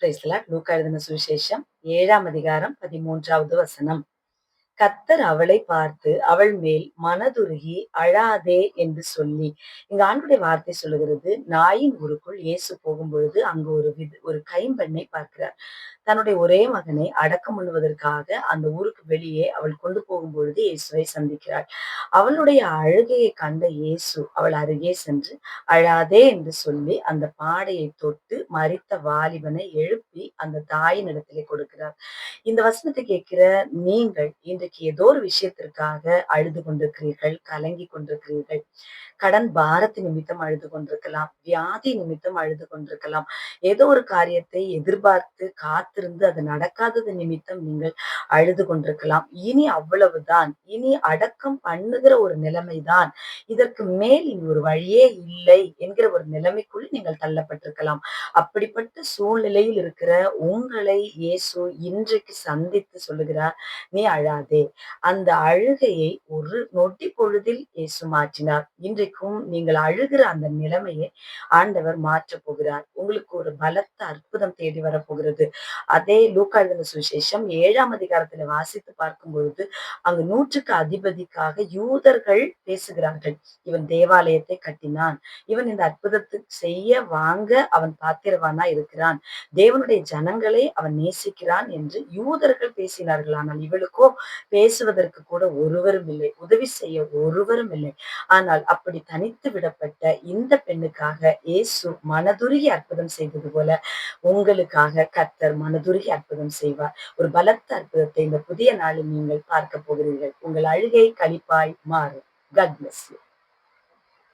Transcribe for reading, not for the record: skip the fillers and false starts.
Praise the Lord. லூக்கா எழுதின சுவிசேஷம் 7ஆம் அதிகாரம் 13வது வசனம். கர்த்தர் அவளை பார்த்து அவள் மேல் மனதுருகி அழாதே என்று சொல்லி, இங்க ஆண்டுடைய வார்த்தை சொல்லுகிறது, நாயின் ஊருக்குள் இயேசு போகும்பொழுது அங்கு ஒரு கைம்பெண்ணை பார்க்கிறார். தன்னுடைய ஒரே மகனை அடக்கம் பண்ணுவதற்காக அந்த ஊருக்கு வெளியே அவள் கொண்டு போகும்பொழுது இயேசுவை சந்திக்கிறாள். அவளுடைய அழுகையை கண்ட இயேசு அவள் அருகே சென்று அழாதே என்று சொல்லி அந்த பாடையை தொட்டு மரித்த வாலிபனை எழுப்பி அந்த தாயின் இடத்திலே கொடுக்கிறார். இந்த வசனத்தை கேட்கிற நீங்கள் இன்றைக்கு ஏதோ ஒரு விஷயத்திற்காக அழுது கொண்டிருக்கிறீர்கள், கலங்கி கொண்டிருக்கிறீர்கள். கடன் பாரத்து நிமித்தம் அழுது கொண்டிருக்கலாம், வியாதி நிமித்தம் அழுது கொண்டிருக்கலாம், ஏதோ ஒரு காரியத்தை எதிர்பார்த்து காத்திருந்து அது நடக்காதது நிமித்தம் நீங்கள் அழுது கொண்டிருக்கலாம். இனி அவ்வளவுதான், இனி அடக்கம் பண்ணுகிற ஒரு நிலைமைதான், இதற்கு மேல் இனி ஒரு வழியே இல்லை என்கிற ஒரு நிலைமைக்குள் நீங்கள் தள்ளப்பட்டிருக்கலாம். அப்படிப்பட்ட சூழ்நிலையில் இருக்கிற உங்களை இயேசு இன்றைக்கு சந்தித்து சொல்லுகிறார், நீ அழாதே. அந்த அழுகையை ஒரு நொடி பொழுதில் இயேசு மாற்றினார். இன்றைக்கும் நீங்கள் அழுகிற அந்த நிலைமையை ஆண்டவர் மாற்றப் போகிறார். உங்களுக்கு ஒரு பலத்த அற்புதம் தேடி வரப்போகிறது. அதே லூக்கா எழுதின சுவிசேஷம் 7ஆம் அதிகாரத்துல வாசித்து பார்க்கும் பொழுது, அங்கு 100க்கு அதிபதிக்காக யூதர்கள் பேசுகிறார்கள். இவன் தேவாலயத்தை கட்டினான். இவன் இந்த அற்புதத்தை செய்ய வாங்க அவன் பாத்திரவானா இருக்கிறான். தேவனுடைய ஜனங்களை அவன் நேசிக்கிறான் என்று யூதர்கள் பேசினார்கள். ஆனால் இவளுக்கோ பேசுவதற்கு கூட ஒருவரும் இல்லை. உதவி செய்ய ஒருவரும் இல்லை. ஆனால் அப்படி தனித்து விடப்பட்ட இந்த பெண்ணுக்காக இயேசு மனதுருகி அற்புதம் செய்தது போல உங்களுக்காக கர்த்தர் மனதுருகி அற்புதம் செய்வார். ஒரு பலத்த அற்புதத்தை இந்த புதிய நாளில் நீங்கள் பார்க்க போகிறீர்கள். உங்கள் அழுகை களிப்பாய் மாறும். God bless you.